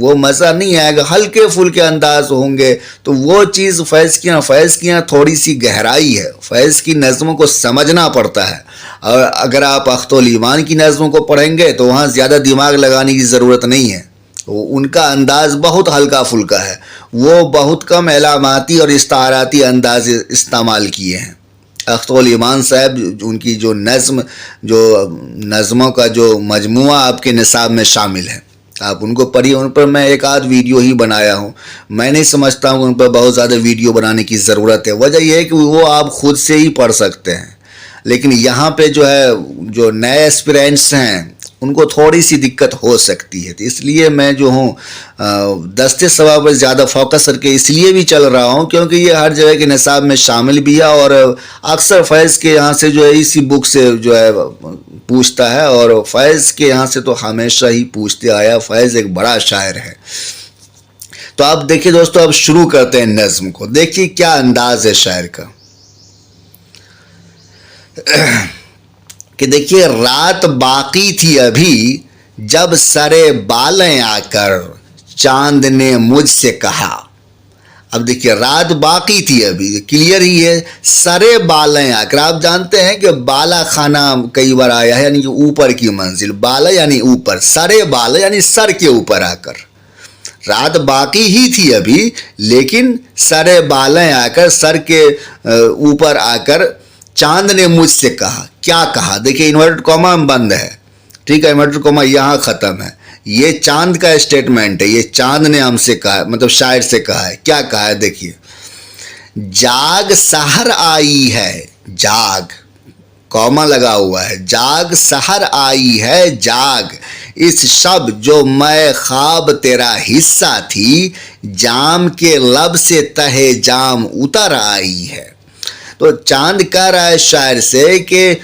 وہ مزہ نہیں آئے گا، ہلکے پھلکے انداز ہوں گے. تو وہ چیز فیض کی یہاں تھوڑی سی گہرائی ہے. فیض کی نظموں کو سمجھنا پڑتا ہے. اور اگر آپ اخت الایمان کی نظموں کو پڑھیں گے تو وہاں زیادہ دماغ لگانے کی ضرورت نہیں ہے. ان کا انداز بہت ہلکا پھلکا ہے. وہ بہت کم علاماتی اور استعاراتی انداز استعمال کیے ہیں. اخت الایمان صاحب ان کی جو نظموں کا جو مجموعہ آپ کے نصاب میں شامل ہے، آپ ان کو پڑھیے. ان پر میں ایک آدھ ویڈیو ہی بنایا ہوں. میں نہیں سمجھتا ہوں ان پر بہت زیادہ ویڈیو بنانے کی ضرورت ہے. وجہ یہ ہے کہ وہ آپ خود سے ہی پڑھ سکتے ہیں. لیکن یہاں پہ جو ہے جو نئے ایسپیرینٹس ہیں ان کو تھوڑی سی دقت ہو سکتی ہے. تو اس لیے میں جو ہوں دستے ثواب پر زیادہ فوکس کر کے اس لیے بھی چل رہا ہوں کیونکہ یہ ہر جگہ کے نصاب میں شامل بھی ہے. اور اکثر فیض کے یہاں سے جو ہے اسی بک سے جو ہے پوچھتا ہے، اور فیض کے یہاں سے تو ہمیشہ ہی پوچھتے آیا. فیض ایک بڑا شاعر ہے. تو آپ دیکھیے دوستو، اب شروع کرتے ہیں نظم کو. دیکھیے کیا انداز ہے شاعر کا کہ دیکھیے، رات باقی تھی ابھی جب سرے بالیں آ کر چاند نے مجھ سے کہا. اب دیکھیے رات باقی تھی ابھی، کلیئر ہی ہے. سرے بالیں آ کر، آپ جانتے ہیں کہ بالا خانہ کئی بار آیا ہے، یعنی کہ اوپر کی منزل. بالا یعنی اوپر، سرے بالا یعنی سر کے اوپر آ کر. رات باقی ہی تھی ابھی لیکن سرے بالیں آ کر، سر کے اوپر آ کر چاند نے مجھ سے کہا. کیا کہا؟ دیکھیے انورٹڈ کاما بند ہے، ٹھیک ہے، انورٹڈ کاما یہاں ختم ہے. یہ چاند کا اسٹیٹمنٹ ہے. یہ چاند نے ہم سے کہا، مطلب شاعر سے کہا ہے. کیا کہا ہے دیکھیے، جاگ سحر آئی ہے، جاگ کوما لگا ہوا ہے، جاگ سحر آئی ہے جاگ، اس شب جو میں خواب تیرا حصہ تھی، جام کے لب سے تہے جام اتر آئی ہے. تو چاند کہہ رہا ہے شاعر سے کہ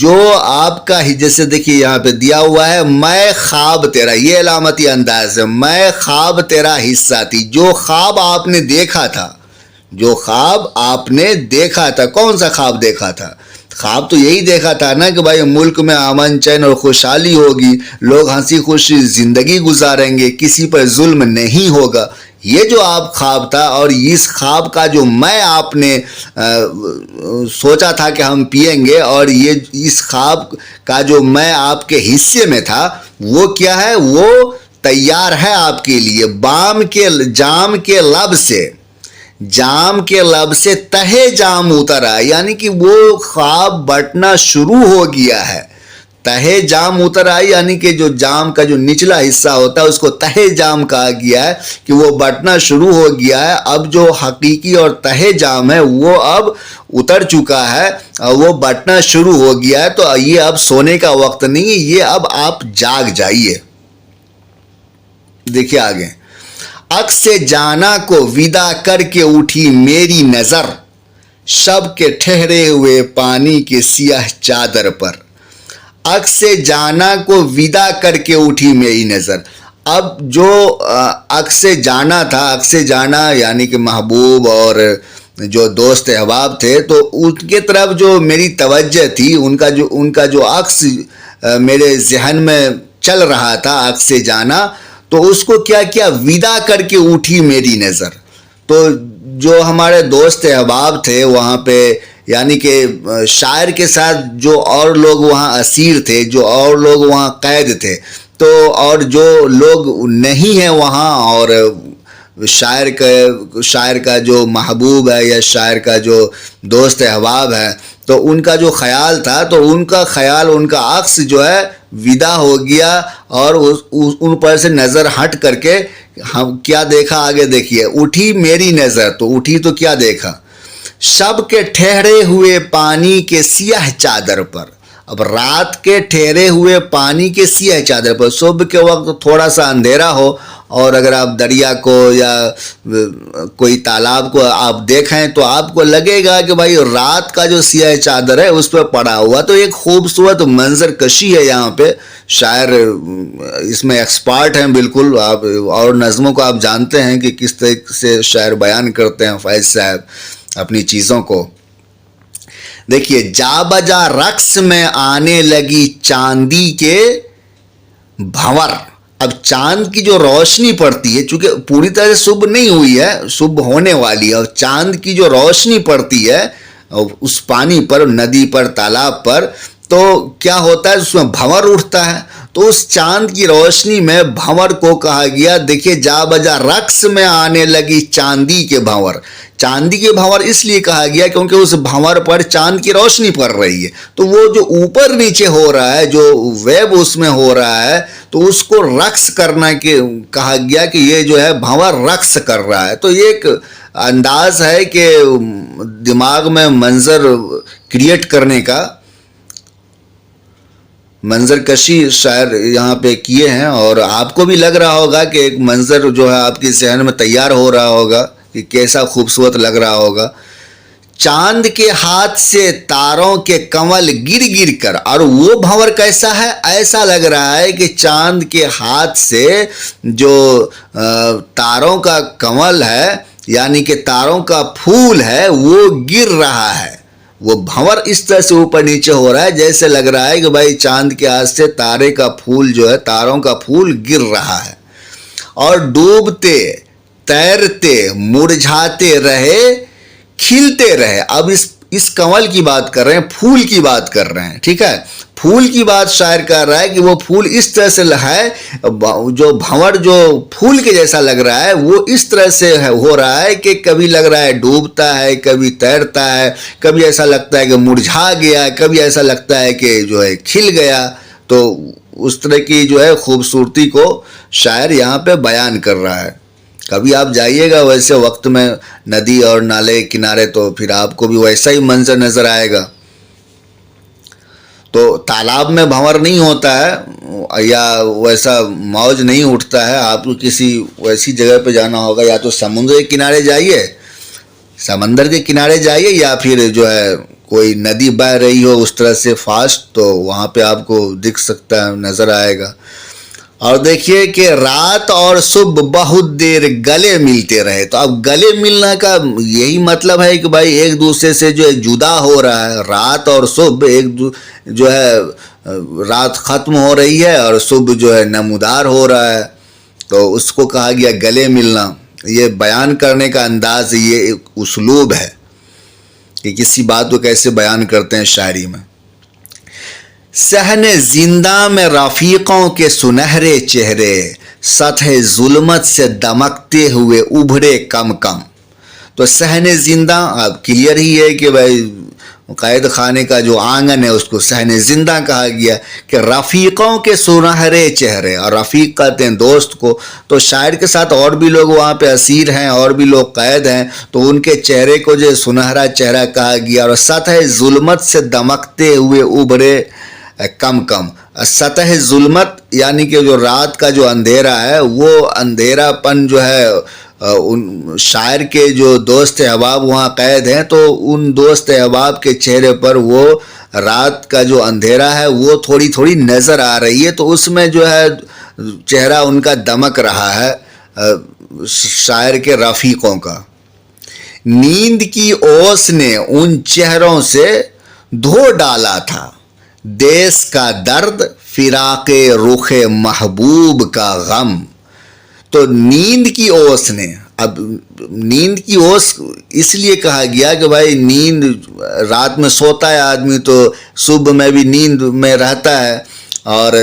جو آپ کا، جیسے دیکھیے یہاں پہ دیا ہوا ہے میں خواب تیرا، یہ علامتی انداز ہے. میں خواب تیرا حصہ تھی، جو خواب آپ نے دیکھا تھا، جو خواب آپ نے دیکھا تھا. کون سا خواب دیکھا تھا؟ خواب تو یہی دیکھا تھا نا کہ بھائی ملک میں امن چین اور خوشحالی ہوگی، لوگ ہنسی خوشی زندگی گزاریں گے، کسی پر ظلم نہیں ہوگا. یہ جو آپ خواب تھا، اور اس خواب کا جو میں آپ نے سوچا تھا کہ ہم پیئیں گے، اور یہ اس خواب کا جو میں آپ کے حصے میں تھا، وہ کیا ہے؟ وہ تیار ہے آپ کے لیے. جام کے لب سے، جام کے لب سے تہے جام اتر آئے، یعنی کہ وہ خواب بٹنا شروع ہو گیا ہے. تہے جام اتر آئی یعنی کہ جو جام کا جو نچلا حصہ ہوتا ہے اس کو تہے جام کہا گیا ہے کہ وہ بٹنا شروع ہو گیا ہے. اب جو حقیقی اور تہے جام ہے وہ اب اتر چکا ہے اور وہ بٹنا شروع ہو گیا ہے. تو یہ اب سونے کا وقت نہیں ہے، یہ اب آپ جاگ جائیے. دیکھیے آگے، عکس جانا کو ودا کر کے اٹھی میری نظر، شب کے ٹھہرے ہوئے پانی کے سیاہ چادر پر. عکس جانا کو ودا کر کے اٹھی میری نظر. اب جو عکس جانا تھا، عکس جانا یعنی کہ محبوب اور جو دوست احباب تھے، تو ان کے طرف جو میری توجہ تھی، ان کا جو عکس میرے ذہن میں چل رہا تھا، عکس جانا، تو اس کو کیا کیا؟ ودا کر کے اٹھی میری نظر. تو جو ہمارے دوست احباب تھے وہاں پہ، یعنی کہ شاعر کے ساتھ جو اور لوگ وہاں اسیر تھے، جو اور لوگ وہاں قید تھے، تو اور جو لوگ نہیں ہیں وہاں، اور شاعر کا جو محبوب ہے یا شاعر کا جو دوست احباب ہے، تو ان کا جو خیال تھا، تو ان کا خیال، ان کا عکس جو ہے ودا ہو گیا، اور ان پر سے نظر ہٹ کر کے ہم کیا دیکھا؟ آگے دیکھیے، اٹھی میری نظر. تو اٹھی تو کیا دیکھا؟ شب کے ٹھہرے ہوئے پانی کے سیاہ چادر پر. اب رات کے ٹھہرے ہوئے پانی کے سیاہ چادر پر، صبح کے وقت تھوڑا سا اندھیرا ہو، اور اگر آپ دریا کو یا کوئی تالاب کو آپ دیکھیں تو آپ کو لگے گا کہ بھائی رات کا جو سیاہ چادر ہے اس پہ پڑا ہوا. تو ایک خوبصورت منظر کشی ہے یہاں پہ. شاعر اس میں ایکسپرٹ ہیں بالکل. آپ اور نظموں کو آپ جانتے ہیں کہ کس طرح سے شاعر بیان کرتے ہیں فیض صاحب اپنی چیزوں کو. دیکھیے، جا بجا رقص میں آنے لگی چاندی کے بھنور. اب چاند کی جو روشنی پڑتی ہے، چونکہ پوری طرح سے صبح نہیں ہوئی ہے، صبح ہونے والی ہے، اور چاند کی جو روشنی پڑتی ہے اس پانی پر، ندی پر، تالاب پر، تو کیا ہوتا ہے اس میں بھنور اٹھتا ہے. تو اس چاند کی روشنی میں بھنور کو کہا گیا، دیکھیے جا بجا رقص میں آنے لگی چاندی کے بھنور. چاندی کے بھنور اس لیے کہا گیا کیونکہ اس بھنور پر چاند کی روشنی پڑ رہی ہے، تو وہ جو اوپر نیچے ہو رہا ہے، جو ویب اس میں ہو رہا ہے، تو اس کو رقص کرنا کہا گیا کہ یہ جو ہے بھنور رقص کر رہا ہے. تو یہ ایک انداز ہے کہ دماغ میں منظر کریٹ کرنے کا، منظر کشی شاعر یہاں پہ کیے ہیں، اور آپ کو بھی لگ رہا ہوگا کہ ایک منظر جو ہے آپ کی ذہن میں تیار ہو رہا ہوگا کہ کیسا خوبصورت لگ رہا ہوگا. چاند کے ہاتھ سے تاروں کے کمل گر گر کر، اور وہ بھنور کیسا ہے؟ ایسا لگ رہا ہے کہ چاند کے ہاتھ سے جو تاروں کا کمل ہے، یعنی کہ تاروں کا پھول ہے، وہ گر رہا ہے. وہ بھنور اس طرح سے اوپر نیچے ہو رہا ہے جیسے لگ رہا ہے کہ بھائی چاند کے ہاتھ سے تارے کا پھول جو ہے، تاروں کا پھول گر رہا ہے. اور ڈوبتے، تیرتے، مرجھاتے رہے، کھلتے رہے. اب اس کمل کی بات کر رہے ہیں، پھول کی بات کر رہے ہیں، ٹھیک ہے. پھول کی بات شاعر کر رہا ہے کہ وہ پھول اس طرح سے ہے، جو بھنور جو پھول کے جیسا لگ رہا ہے، وہ اس طرح سے ہو رہا ہے کہ کبھی لگ رہا ہے ڈوبتا ہے، کبھی تیرتا ہے، کبھی ایسا لگتا ہے کہ مرجھا گیا، کبھی ایسا لگتا ہے کہ جو ہے کھل گیا. تو اس طرح کی جو ہے خوبصورتی کو شاعر یہاں پہ بیان کر رہا ہے. کبھی آپ جائیے گا ویسے وقت میں ندی اور نالے کنارے، تو پھر آپ کو بھی ویسا ہی منظر نظر آئے گا. تو تالاب میں بھنور نہیں ہوتا ہے یا ویسا موج نہیں اٹھتا ہے. آپ کو کسی ویسی جگہ پہ جانا ہوگا، یا تو سمندر کے کنارے جائیے، سمندر کے کنارے جائیے، یا پھر جو ہے کوئی ندی بہہ رہی ہو اس طرح سے فاسٹ، تو وہاں پہ آپ کو دکھ سکتا ہے، نظر آئے گا. اور دیکھیے کہ رات اور صبح بہت دیر گلے ملتے رہے. تو اب گلے ملنا کا یہی مطلب ہے کہ بھائی ایک دوسرے سے جو ہے جدا ہو رہا ہے. رات اور صبح جو ہے رات ختم ہو رہی ہے اور صبح جو ہے نمودار ہو رہا ہے، تو اس کو کہا گیا گلے ملنا. یہ بیان کرنے کا انداز، یہ ایک اسلوب ہے کہ کسی بات کو کیسے بیان کرتے ہیں شاعری میں. صحن زندہ میں رفیقوں کے سنہرے چہرے، سطح ظلمت سے دمکتے ہوئے ابھرے کم کم. تو صحن زندہ اب کلیئر ہی ہے کہ بھائی قید خانے کا جو آنگن ہے اس کو صحن زندہ کہا گیا، کہ رفیقوں کے سنہرے چہرے، اور رفیق کہتے ہیں دوست کو. تو شاعر کے ساتھ اور بھی لوگ وہاں پہ اسیر ہیں، اور بھی لوگ قید ہیں، تو ان کے چہرے کو جو سنہرا چہرہ کہا گیا. اور سطح ظلمت سے دمکتے ہوئے ابھرے کم کم. سطح ظلمت یعنی کہ جو رات کا جو اندھیرا ہے، وہ اندھیرا پن جو ہے ان شاعر کے جو دوست احباب وہاں قید ہیں، تو ان دوست احباب کے چہرے پر وہ رات کا جو اندھیرا ہے وہ تھوڑی تھوڑی نظر آ رہی ہے. تو اس میں جو ہے چہرہ ان کا دمک رہا ہے، شاعر کے رفیقوں کا. نیند کی اوس نے ان چہروں سے دھو ڈالا تھا، دیس کا درد، فراق رخ محبوب کا غم. تو نیند کی اوس نے، اب نیند کی اوس اس لیے کہا گیا کہ بھائی نیند رات میں سوتا ہے آدمی، تو صبح میں بھی نیند میں رہتا ہے، اور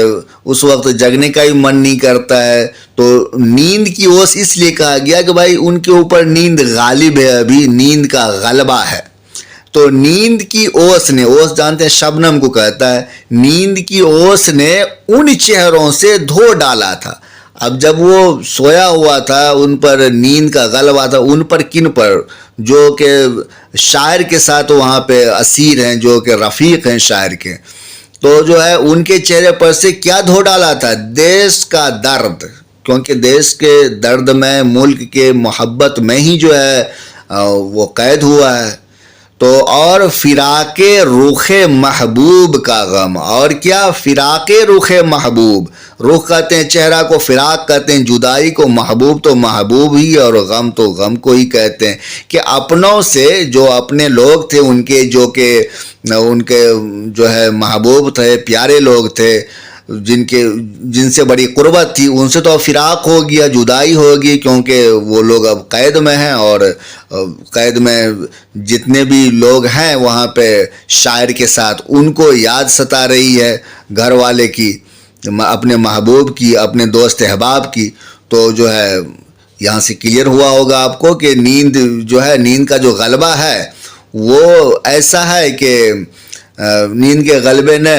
اس وقت جگنے کا ہی من نہیں کرتا ہے. تو نیند کی اوس اس لیے کہا گیا کہ بھائی ان کے اوپر نیند غالب ہے، ابھی نیند کا غلبہ ہے. تو نیند کی اوس نے، اوس جانتے ہیں شبنم کو کہتا ہے، نیند کی اوس نے ان چہروں سے دھو ڈالا تھا. اب جب وہ سویا ہوا تھا، ان پر نیند کا غلبہ تھا. ان پر کن پر؟ جو کہ شاعر کے ساتھ وہاں پہ اسیر ہیں، جو کہ رفیق ہیں شاعر کے. تو جو ہے ان کے چہرے پر سے کیا دھو ڈالا تھا؟ دیس کا درد، کیونکہ دیس کے درد میں، ملک کے محبت میں ہی جو ہے وہ قید ہوا ہے. تو اور فراق رخ محبوب کا غم. اور کیا؟ فراق رخ محبوب. رخ کہتے ہیں چہرہ کو، فراق کہتے ہیں جدائی کو، محبوب تو محبوب ہی، اور غم تو غم کو ہی کہتے ہیں. کہ اپنوں سے، جو اپنے لوگ تھے ان کے، جو کہ ان کے جو ہے محبوب تھے، پیارے لوگ تھے، جن سے بڑی قربت تھی ان سے تو اب فراق ہوگی یا جدائی ہوگی، کیونکہ وہ لوگ اب قید میں ہیں، اور قید میں جتنے بھی لوگ ہیں وہاں پہ شاعر کے ساتھ ان کو یاد ستا رہی ہے گھر والے کی، اپنے محبوب کی، اپنے دوست احباب کی. تو جو ہے یہاں سے کلیئر ہوا ہوگا آپ کو کہ نیند جو ہے، نیند کا جو غلبہ ہے وہ ایسا ہے کہ نیند کے غلبے نے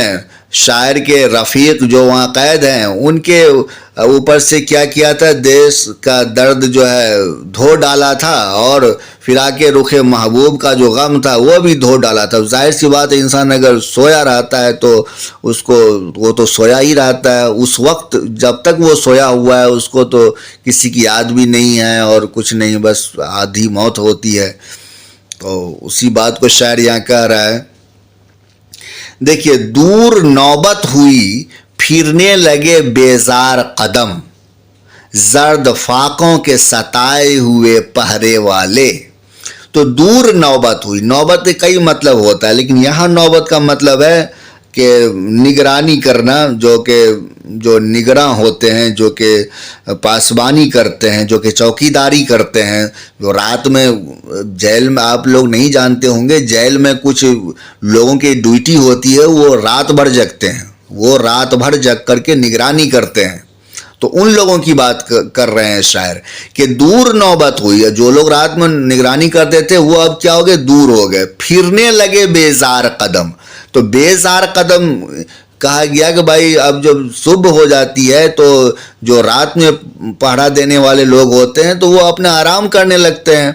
شاعر کے رفیق جو وہاں قید ہیں ان کے اوپر سے کیا کیا تھا، دیش کا درد جو ہے دھو ڈالا تھا، اور فراق رخ محبوب کا جو غم تھا وہ بھی دھو ڈالا تھا. ظاہر سی بات ہے انسان اگر سویا رہتا ہے تو اس کو، وہ تو سویا ہی رہتا ہے اس وقت، جب تک وہ سویا ہوا ہے اس کو تو کسی کی یاد بھی نہیں ہے اور کچھ نہیں، بس آدھی موت ہوتی ہے. تو اسی بات کو شاعر یہاں کہہ رہا ہے. دیکھیے، دور نوبت ہوئی پھرنے لگے بیزار قدم، زرد فاقوں کے ستائے ہوئے پہرے والے. تو دور نوبت ہوئی، نوبت کے کئی مطلب ہوتا ہے لیکن یہاں نوبت کا مطلب ہے کہ نگرانی کرنا، جو نگراں ہوتے ہیں، جو کہ پاسبانی کرتے ہیں، جو کہ چوکیداری کرتے ہیں. جو رات میں جیل میں، آپ لوگ نہیں جانتے ہوں گے، جیل میں کچھ لوگوں کی ڈیوٹی ہوتی ہے، وہ رات بھر جگتے ہیں، وہ رات بھر جگ کر کے نگرانی کرتے ہیں. تو ان لوگوں کی بات کر رہے ہیں شاعر کہ دور نوبت ہوئی ہے. جو لوگ رات میں نگرانی کرتے تھے وہ اب کیا ہو گئے، دور ہو گئے. پھرنے لگے بیزار قدم. تو بیزار قدم کہا گیا کہ بھائی اب جب صبح ہو جاتی ہے تو جو رات میں پہرا دینے والے لوگ ہوتے ہیں تو وہ اپنا آرام کرنے لگتے ہیں،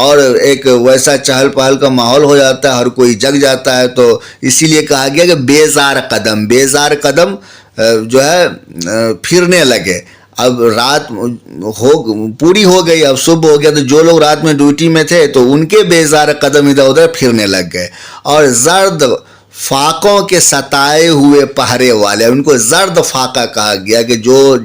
اور ایک ویسا چہل پہل کا ماحول ہو جاتا ہے، ہر کوئی جگ جاتا ہے. تو اسی لیے کہا گیا کہ بیزار قدم، بیزار قدم جو ہے پھرنے لگے. اب رات پوری ہو گئی، اب صبح ہو گیا، تو جو لوگ رات میں ڈیوٹی میں تھے تو ان کے بیزار قدم ادھر ادھر پھرنے لگ گئے. اور زرد فاقوں کے ستائے ہوئے پہرے والے، ان کو زرد فاقہ کہا گیا کہ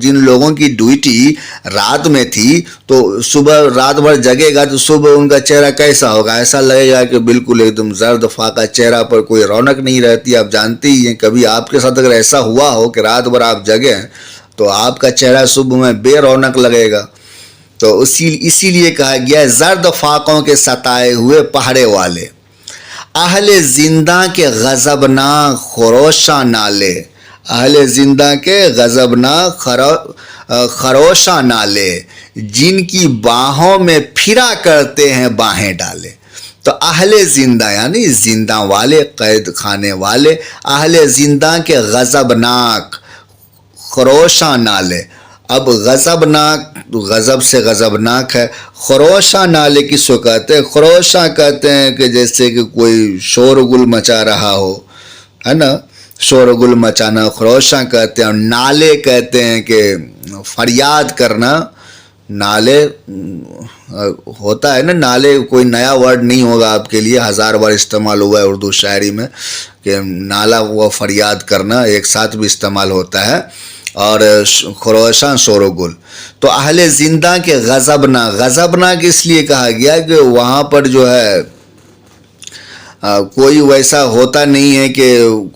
جن لوگوں کی ڈیوٹی رات میں تھی تو صبح رات بھر جگے گا تو صبح ان کا چہرہ کیسا ہوگا، ایسا لگے گا کہ بالکل ایک دم زرد فاقہ، چہرہ پر کوئی رونق نہیں رہتی. آپ جانتے ہی ہیں، کبھی آپ کے ساتھ اگر ایسا ہوا ہو کہ رات بھر آپ جگے ہیں تو آپ کا چہرہ صبح میں بے رونق لگے گا. تو اسی لیے کہا گیا ہے زرد فاقوں کے ستائے ہوئے پہرے والے. اہل زندہ کے غضبناک خروشاں نالے، اہل زندہ کے غضبناک خروشاں نالے، جن کی باہوں میں پھرا کرتے ہیں باہیں ڈالے. تو اہل زندہ یعنی زندہ والے، قید خانے والے، اہل زندہ کے غضبناک خروشاں نالے. اب غضبناک، غضب سے غضبناک ہے. خروشاں نالے کس کو کہتے ہیں؟ خروشاں کہتے ہیں کہ جیسے کہ کوئی شور گل مچا رہا ہو، ہے نا، شور گل مچانا خروشاں کہتے ہیں. اور نالے کہتے ہیں کہ فریاد کرنا. نالے ہوتا ہے نا، نالے کوئی نیا ورڈ نہیں ہوگا آپ کے لیے، ہزار بار استعمال ہوا ہے اردو شاعری میں کہ نالا و فریاد کرنا ایک ساتھ بھی استعمال ہوتا ہے. اور خروشاں شور و گل. تو اہل زندہ کے غضبناک، غضبناک اس لیے کہا گیا کہ وہاں پر جو ہے کوئی ویسا ہوتا نہیں ہے کہ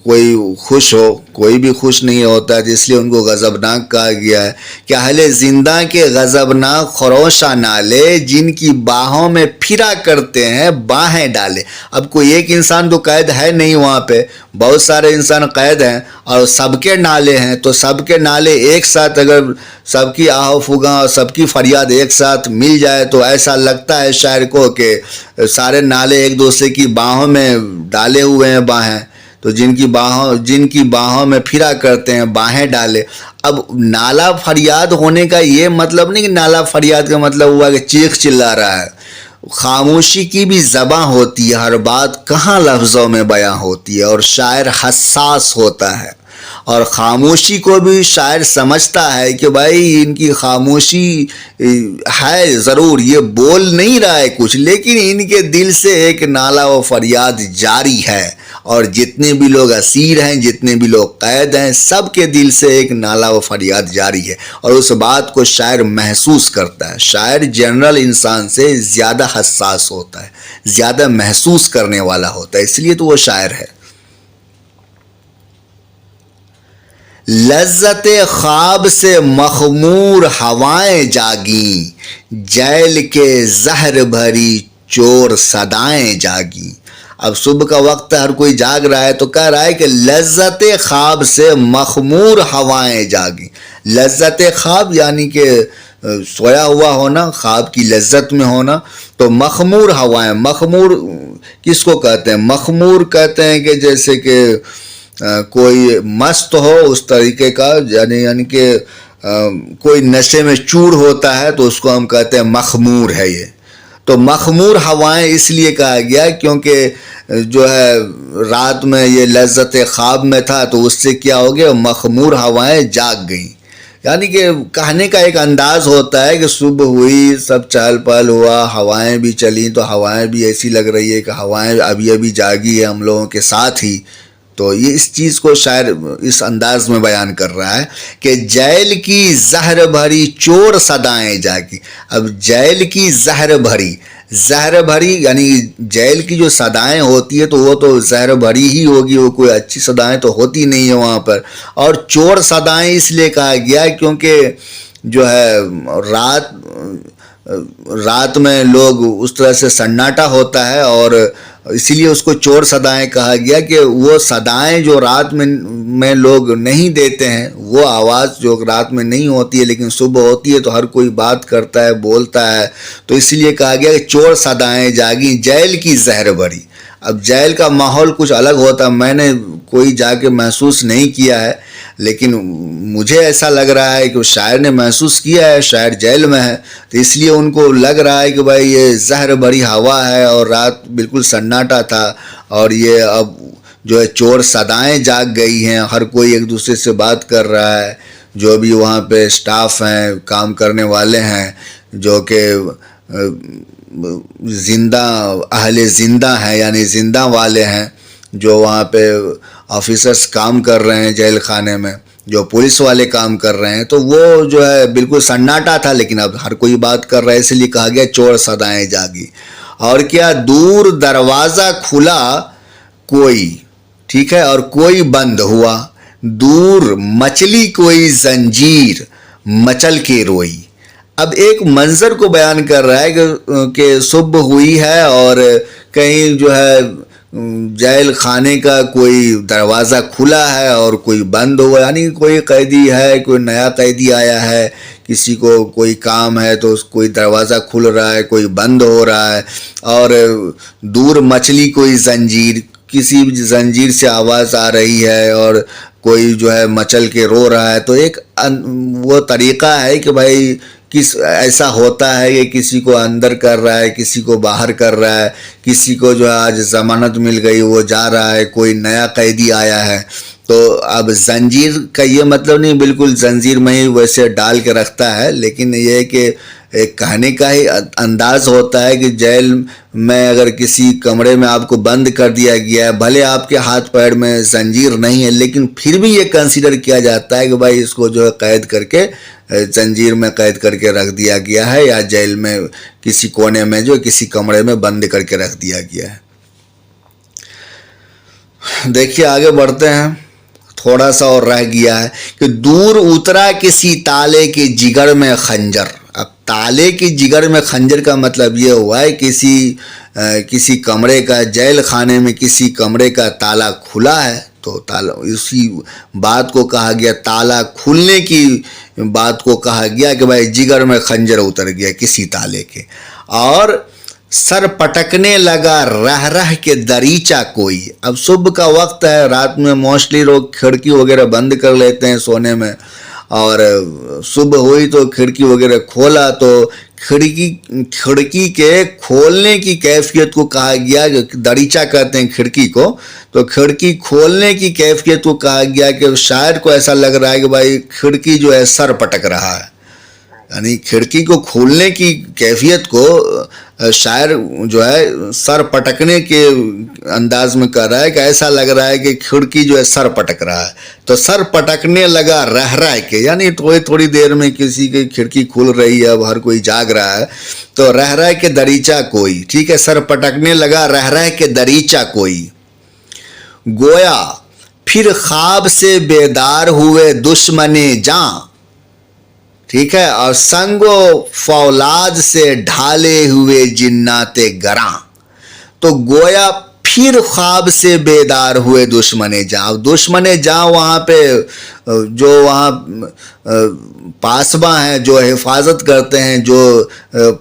کوئی خوش ہو، کوئی بھی خوش نہیں ہوتا ہے، اس لیے ان کو غضبناک کہا گیا ہے. کہ اہل زندہ کے غضبناک خروشاں نالے، جن کی باہوں میں پھرا کرتے ہیں باہیں ڈالے. اب کوئی ایک انسان تو قید ہے نہیں وہاں پہ، بہت سارے انسان قید ہیں اور سب کے نالے ہیں. تو سب کے نالے ایک ساتھ، اگر سب کی آہ و فغاں اور سب کی فریاد ایک ساتھ مل جائے تو ایسا لگتا ہے شاعر کو کہ سارے نالے ایک دوسرے کی باہوں میں ڈالے ہوئے ہیں باہیں. تو جن کی باہوں میں پھرا کرتے ہیں باہیں ڈالے. اب نالا فریاد ہونے کا یہ مطلب نہیں کہ نالا فریاد کا مطلب ہوا کہ چیخ چلا رہا ہے. خاموشی کی بھی زباں ہوتی ہے، ہر بات کہاں لفظوں میں بیاں ہوتی ہے. اور شاعر حساس ہوتا ہے، اور خاموشی کو بھی شاعر سمجھتا ہے کہ بھائی ان کی خاموشی ہے ضرور، یہ بول نہیں رہا ہے کچھ، لیکن ان کے دل سے ایک نالا و فریاد جاری ہے. اور جتنے بھی لوگ اسیر ہیں، جتنے بھی لوگ قید ہیں، سب کے دل سے ایک نالا و فریاد جاری ہے. اور اس بات کو شاعر محسوس کرتا ہے. شاعر جنرل انسان سے زیادہ حساس ہوتا ہے، زیادہ محسوس کرنے والا ہوتا ہے، اس لیے تو وہ شاعر ہے. لذت خواب سے مخمور ہوائیں جاگیں، جیل کے زہر بھری چور صدائیں جاگیں۔ اب صبح کا وقت ہے، ہر کوئی جاگ رہا ہے، تو کہہ رہا ہے کہ لذت خواب سے مخمور ہوائیں جاگیں۔ لذت خواب یعنی کہ سویا ہوا ہونا، خواب کی لذت میں ہونا۔ تو مخمور ہوائیں، مخمور کس کو کہتے ہیں؟ مخمور کہتے ہیں کہ جیسے کہ کوئی مست ہو اس طریقے کا، یعنی کہ کوئی نشے میں چور ہوتا ہے تو اس کو ہم کہتے ہیں مخمور ہے یہ۔ تو مخمور ہوائیں اس لیے کہا گیا کیونکہ جو ہے رات میں یہ لذت خواب میں تھا، تو اس سے کیا ہو گیا؟ مخمور ہوائیں جاگ گئیں۔ یعنی کہ کہنے کا ایک انداز ہوتا ہے کہ صبح ہوئی، سب چہل پہل ہوا، ہوائیں بھی چلیں، تو ہوائیں بھی ایسی لگ رہی ہے کہ ہوائیں ابھی جاگی ہے ہم لوگوں کے ساتھ ہی۔ تو یہ اس چیز کو شاعر اس انداز میں بیان کر رہا ہے کہ جیل کی زہر بھری چور صدائیں جاگی۔ اب جیل کی زہر بھری یعنی جیل کی جو صدائیں ہوتی ہے تو وہ تو زہر بھری ہی ہوگی، وہ کوئی اچھی صدائیں تو ہوتی نہیں ہے وہاں پر۔ اور چور صدائیں اس لیے کہا گیا کیونکہ جو ہے رات میں لوگ اس طرح سے سناٹا ہوتا ہے، اور اسی لیے اس کو چور صدائیں کہا گیا کہ وہ صدائیں جو رات میں لوگ نہیں دیتے ہیں، وہ آواز جو رات میں نہیں ہوتی ہے لیکن صبح ہوتی ہے تو ہر کوئی بات کرتا ہے، بولتا ہے، تو اسی لیے کہا گیا کہ چور صدائیں جاگیں، جیل کی زہر بھری۔ اب جیل کا ماحول کچھ الگ ہوتا ہے، میں نے کوئی جا کے محسوس نہیں کیا ہے، لیکن مجھے ایسا لگ رہا ہے کہ شاعر نے محسوس کیا ہے، شاعر جیل میں ہے، تو اس لیے ان کو لگ رہا ہے کہ بھائی یہ زہر بھری ہوا ہے اور رات بالکل سناٹا تھا، اور یہ اب جو ہے چور صدائیں جاگ گئی ہیں، ہر کوئی ایک دوسرے سے بات کر رہا ہے، جو بھی وہاں پہ سٹاف ہیں، کام کرنے والے ہیں، جو کہ اہل زندہ ہیں یعنی زندہ والے ہیں، جو وہاں پہ آفیسرز کام کر رہے ہیں جیل خانے میں، جو پولیس والے کام کر رہے ہیں، تو وہ جو ہے بالکل سناٹا تھا، لیکن اب ہر کوئی بات کر رہا ہے، اس لیے کہا گیا چور صدائیں جاگی۔ اور کیا دور دروازہ کھلا کوئی، ٹھیک ہے، اور کوئی بند ہوا، دور مچلی کوئی زنجیر مچل کے روئی۔ اب ایک منظر کو بیان کر رہا ہے کہ صبح ہوئی ہے اور کہیں جو ہے جیل خانے کا کوئی دروازہ کھلا ہے اور کوئی بند ہوا، یعنی کوئی قیدی ہے، کوئی نیا قیدی آیا ہے، کسی کو کوئی کام ہے تو کوئی دروازہ کھل رہا ہے، کوئی بند ہو رہا ہے، اور دور مچلی کوئی زنجیر، کسی زنجیر سے آواز آ رہی ہے اور کوئی جو ہے مچل کے رو رہا ہے۔ تو ایک وہ طریقہ ہے کہ بھائی ایسا ہوتا ہے کہ کسی کو اندر کر رہا ہے، کسی کو باہر کر رہا ہے، کسی کو جو آج ضمانت مل گئی وہ جا رہا ہے، کوئی نیا قیدی آیا ہے۔ تو اب زنجیر کا یہ مطلب نہیں بالکل زنجیر میں ہی ویسے ڈال کے رکھتا ہے، لیکن یہ کہ ایک کہنے کا ہی انداز ہوتا ہے کہ جیل میں اگر کسی کمرے میں آپ کو بند کر دیا گیا ہے، بھلے آپ کے ہاتھ پیر میں زنجیر نہیں ہے، لیکن پھر بھی یہ کنسیڈر کیا جاتا ہے کہ بھائی اس کو جو ہے قید کر کے زنجیر میں قید کر کے رکھ دیا گیا ہے، یا جیل میں کسی کونے میں جو کسی کمرے میں بند کر کے رکھ دیا گیا ہے۔ دیکھیے آگے بڑھتے ہیں، تھوڑا سا اور رہ گیا ہے کہ دور اترا کسی تالے کے جگر میں خنجر۔ اب تالے کے جگر میں خنجر کا مطلب یہ ہوا ہے کسی کمرے کا، جیل خانے میں کسی کمرے کا تالا کھلا ہے، تو اسی بات کو کہا گیا، تالا کھلنے کی بات کو کہا گیا کہ بھائی جگر میں خنجر اتر گیا کسی تالے کے۔ اور سر پٹکنے لگا رہ رہ کے دریچہ کوئی۔ اب صبح کا وقت ہے، رات میں موسٹلی لوگ کھڑکی وغیرہ بند کر لیتے ہیں سونے میں، اور صبح ہوئی تو کھڑکی وغیرہ کھولا، تو کھڑکی کے کھولنے کی کیفیت کو کہا گیا، دریچہ کہتے ہیں کھڑکی کو، تو کھڑکی کھولنے کی کیفیت کو کہا گیا کہ شاعر کو ایسا لگ رہا ہے کہ بھائی کھڑکی جو ہے سر پٹک رہا ہے، یعنی کھڑکی کو کھولنے کی کیفیت کو شاعر جو ہے سر پٹکنے کے انداز میں کہہ رہا ہے کہ ایسا لگ رہا ہے کہ کھڑکی جو ہے سر پٹک رہا ہے۔ تو سر پٹکنے لگا رہ رہ کے، یعنی تھوڑی دیر میں کسی کی کھڑکی کھل رہی ہے، اب ہر کوئی جاگ رہا ہے، تو رہ رہ کے دریچہ کوئی، ٹھیک ہے، سر پٹکنے لگا رہ رہ کے دریچہ کوئی، گویا پھر خواب سے بیدار ہوئے دشمن جاں، ٹھیک ہے، اور سنگ و فولاد سے ڈھالے ہوئے جنات گراں. تو گویا پھر خواب سے بیدار ہوئے دشمن جاں. دشمن جاں وہاں پہ جو وہاں پاسباں ہیں، جو حفاظت کرتے ہیں، جو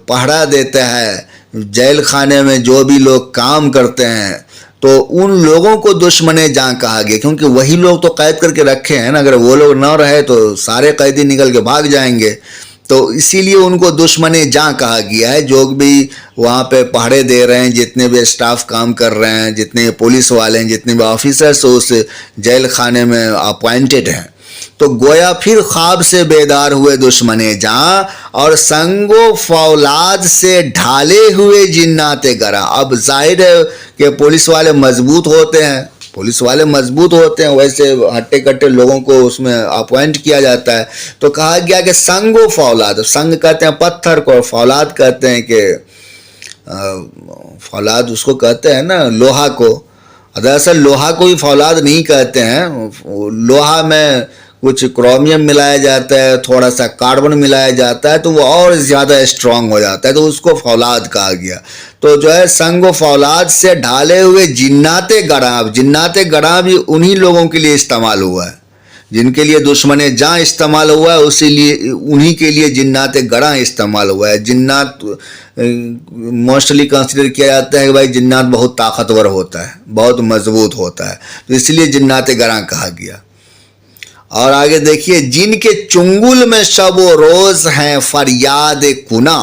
پہرا دیتے ہیں، جیل خانے میں جو بھی لوگ کام کرتے ہیں، تو ان لوگوں کو دشمن جاں کہا گیا، کیونکہ وہی لوگ تو قید کر کے رکھے ہیں نا. اگر وہ لوگ نہ رہے تو سارے قیدی نکل کے بھاگ جائیں گے، تو اسی لیے ان کو دشمن جاں کہا گیا ہے. جو بھی وہاں پہ پہرے دے رہے ہیں، جتنے بھی اسٹاف کام کر رہے ہیں، جتنے پولیس والے ہیں، جتنے بھی آفیسرس اس جیل خانے میں اپوائنٹڈ ہیں. تو گویا پھر خواب سے بیدار ہوئے دشمن جاں اور سنگ و فولاد سے ڈھالے ہوئے جنات گراں. اب ظاہر ہے کہ پولیس والے مضبوط ہوتے ہیں، ویسے ہٹے کٹے لوگوں کو اس میں اپوائنٹ کیا جاتا ہے. تو کہا گیا کہ سنگ و فولاد، سنگ کہتے ہیں پتھر کو، اور فولاد کہتے ہیں کہ فولاد اس کو کہتے ہیں نا لوہا کو. دراصل لوہا کو بھی فولاد نہیں کہتے ہیں. لوہا میں کچھ کرومیم ملایا جاتا ہے، تھوڑا سا کاربن ملایا جاتا ہے، تو وہ اور زیادہ اسٹرانگ ہو جاتا ہے، تو اس کو فولاد کہا گیا. تو جو ہے سنگ و فولاد سے ڈھالے ہوئے جنات گراں. جنات گراں بھی انہی لوگوں کے لیے استعمال ہوا ہے جن کے لیے دشمن جاں استعمال ہوا ہے، اسی لیے انہی کے لیے جنات گراں استعمال ہوا ہے. جنات موسٹلی کنسیڈر کیا جاتا ہے کہ بھائی جنات بہت طاقتور ہوتا ہے، بہت مضبوط ہوتا ہے، تو اس لیے جنات گراں کہا گیا. اور آگے دیکھیے، جن کے چنگل میں شب و روز ہیں فریاد کنا.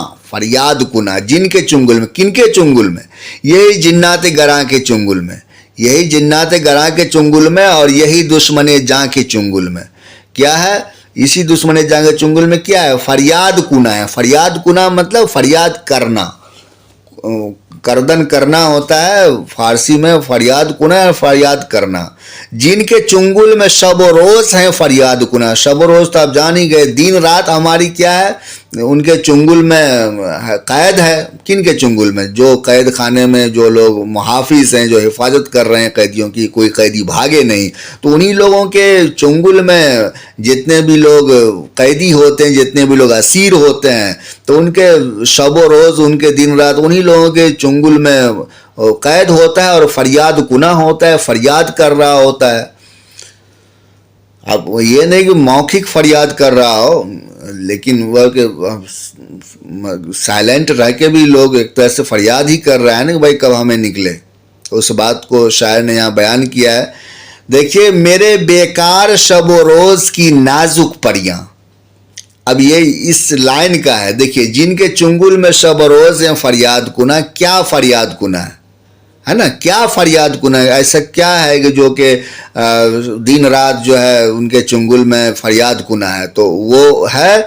جن کے چنگل میں، کن کے چنگل میں؟ یہی جنات گراں کے چنگل میں، یہی جنات گراں کے چنگل میں، اور یہی دشمن جاں کے چنگل میں. کیا ہے؟ اسی دشمن جاں کے چنگل میں کیا ہے؟ فریاد کنا ہے. فریاد کنا مطلب فریاد کرنا، کردن کرنا ہوتا ہے فارسی میں. فریاد کنا ہے فریاد کرنا. جن کے چنگل میں شب و روز ہیں فریاد کنا. شب و روز تو آپ جان ہی گئے، دن رات ہماری کیا ہے؟ ان کے چنگل میں قید ہے. کن کے چنگل میں؟ جو قید خانے میں جو لوگ محافظ ہیں، جو حفاظت کر رہے ہیں قیدیوں کی، کوئی قیدی بھاگے نہیں، تو انہی لوگوں کے چنگل میں جتنے بھی لوگ قیدی ہوتے ہیں، جتنے بھی لوگ اسیر ہوتے ہیں، تو ان کے شب و روز، ان کے دن رات انہی لوگوں کے چنگل میں قید ہوتا ہے اور فریاد کنا ہوتا ہے، فریاد کر رہا ہوتا ہے. اب یہ نہیں کہ موخک فریاد کر رہا ہو، لیکن وہ کہ سائلنٹ رہ کے بھی لوگ ایک طرح سے فریاد ہی کر رہا ہے نا کہ بھائی کب ہمیں نکلے. اس بات کو شاعر نے یہاں بیان کیا ہے. دیکھیے، میرے بیکار شب و روز کی نازک پریاں. اب یہ اس لائن کا ہے. دیکھیے، جن کے چنگل میں شب و روز ہیں فریاد کنا. کیا فریاد کنا ہے نا؟ کیا فریاد کنا ہے؟ ایسا کیا ہے کہ جو کہ دن رات جو ہے ان کے چنگل میں فریاد کنا ہے؟ تو وہ ہے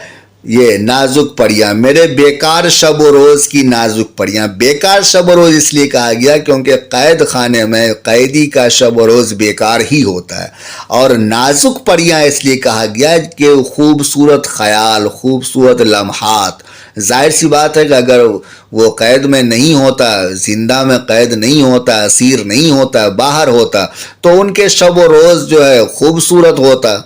یہ نازک پریاں. میرے بیکار شب و روز کی نازک پریاں. بیکار شب و روز اس لیے کہا گیا کیونکہ قید خانے میں قیدی کا شب و روز بیکار ہی ہوتا ہے. اور نازک پریاں اس لیے کہا گیا کہ خوبصورت خیال، خوبصورت لمحات. ظاہر سی بات ہے کہ اگر وہ قید میں نہیں ہوتا، زندہ میں قید نہیں ہوتا، اسیر نہیں ہوتا، باہر ہوتا، تو ان کے شب و روز جو ہے خوبصورت ہوتا.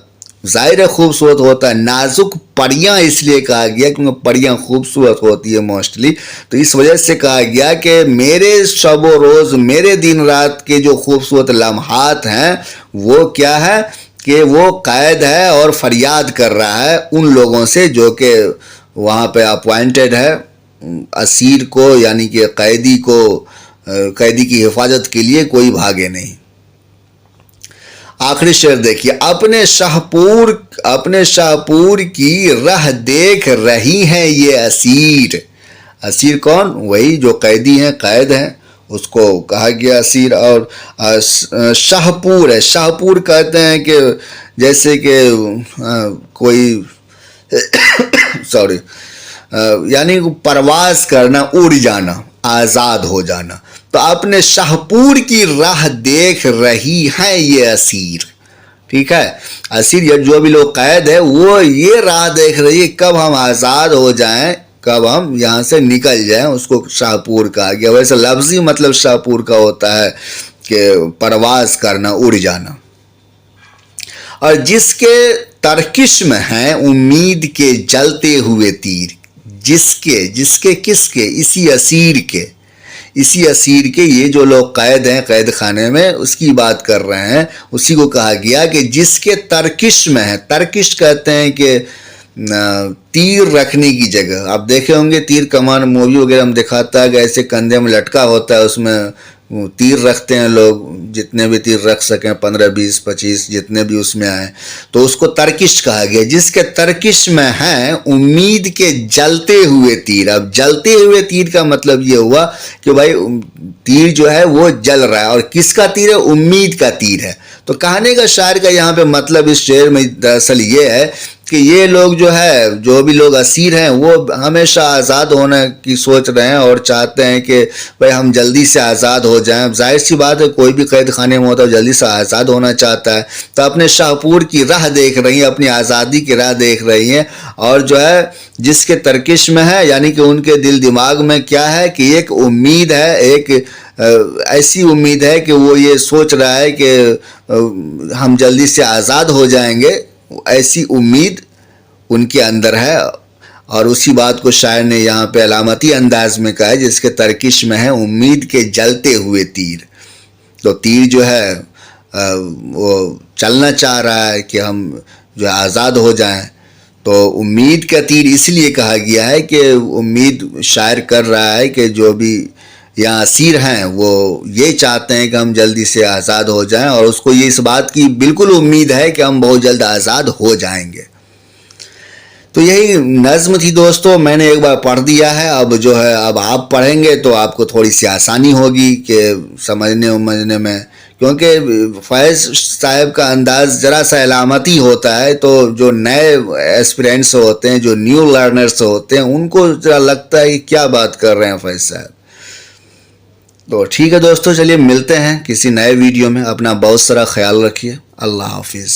ظاہر خوبصورت ہوتا ہے. نازک پریاں اس لیے کہا گیا کیونکہ پریاں خوبصورت ہوتی ہے موسٹلی، تو اس وجہ سے کہا گیا کہ میرے شب و روز، میرے دن رات کے جو خوبصورت لمحات ہیں وہ کیا ہے کہ وہ قید ہے اور فریاد کر رہا ہے ان لوگوں سے جو کہ وہاں پہ اپوائنٹڈ ہے اسیر کو، یعنی کہ قیدی کی حفاظت کے لیے کوئی بھاگے نہیں. آخری شعر دیکھیے، اپنے شاہپور کی رہ دیکھ رہی ہیں یہ اسیر. اسیر کون؟ وہی جو قیدی ہیں، قید ہیں، اس کو کہا گیا اسیر. اور شاہپور ہے. شاہپور کہتے ہیں کہ جیسے کہ کوئی یعنی پرواز کرنا، اڑ جانا، آزاد ہو جانا. تو اپنے شاہپور کی راہ دیکھ رہی ہیں یہ اسیر. ٹھیک ہے، اسیر یا جو بھی لوگ قید ہے وہ یہ راہ دیکھ رہی ہے کب ہم آزاد ہو جائیں، کب ہم یہاں سے نکل جائیں. اس کو شاہپور کہا گیا. ویسے لفظی مطلب شاہپور کا ہوتا ہے کہ پرواز کرنا، اڑ جانا. اور جس کے ترکش میں ہیں امید کے جلتے ہوئے تیر. جس کے کس کے؟ اسی اسیر کے یہ جو لوگ قید ہیں قید خانے میں، اس کی بات کر رہے ہیں. اسی کو کہا گیا کہ جس کے ترکش میں ہے. ترکش کہتے ہیں کہ تیر رکھنے کی جگہ. آپ دیکھے ہوں گے تیر کمان مووی وغیرہ ہم دکھاتا ہے کہ ایسے کندھے میں لٹکا ہوتا ہے، اس میں تیر رکھتے ہیں لوگ، جتنے بھی تیر رکھ سکیں 15 20 25 جتنے بھی اس میں آئیں، تو اس کو ترکش کہا گیا. جس کے ترکش میں ہیں امید کے جلتے ہوئے تیر. اب جلتے ہوئے تیر کا مطلب یہ ہوا کہ بھائی تیر جو ہے وہ جل رہا ہے، اور کس کا تیر ہے؟ امید کا تیر ہے. تو کہنے کا شاعر کا یہاں پہ مطلب اس شعر میں دراصل یہ ہے کہ یہ لوگ جو بھی لوگ اسیر ہیں وہ ہمیشہ آزاد ہونے کی سوچ رہے ہیں اور چاہتے ہیں کہ بھائی ہم جلدی سے آزاد ہو جائیں. ظاہر سی بات ہے کوئی بھی قید خانے میں ہوتا ہے جلدی سے آزاد ہونا چاہتا ہے. تو اپنے شاہپور کی راہ دیکھ رہی ہیں، اپنی آزادی کی راہ دیکھ رہی ہیں، اور جس کے ترکش میں ہے یعنی کہ ان کے دل دماغ میں کیا ہے کہ ایک امید ہے، ایک ایسی امید ہے کہ وہ یہ سوچ رہا ہے کہ ہم جلدی سے آزاد ہو جائیں گے. ایسی امید ان کے اندر ہے، اور اسی بات کو شاعر نے یہاں پہ علامتی انداز میں کہا ہے جس کے ترکش میں ہے امید کے جلتے ہوئے تیر. تو تیر جو ہے وہ چلنا چاہ رہا ہے کہ ہم آزاد ہو جائیں. تو امید کا تیر اس لیے کہا گیا ہے کہ امید شاعر کر رہا ہے کہ جو بھی یہاں اسیر ہیں وہ یہ چاہتے ہیں کہ ہم جلدی سے آزاد ہو جائیں، اور اس کو یہ اس بات کی بالکل امید ہے کہ ہم بہت جلد آزاد ہو جائیں گے. تو یہی نظم تھی دوستو، میں نے ایک بار پڑھ دیا ہے. اب آپ پڑھیں گے تو آپ کو تھوڑی سی آسانی ہوگی کہ سمجھنے میں، کیونکہ فیض صاحب کا انداز ذرا سا علامتی ہوتا ہے. تو جو نئے ایسپیرنٹس ہوتے ہیں، جو نیو لرنرز ہوتے ہیں، ان کو ذرا لگتا ہے کہ کیا بات کر رہے ہیں فیض صاحب. تو ٹھیک ہے دوستو، چلیے ملتے ہیں کسی نئے ویڈیو میں. اپنا بہت سارا خیال رکھیے. اللہ حافظ.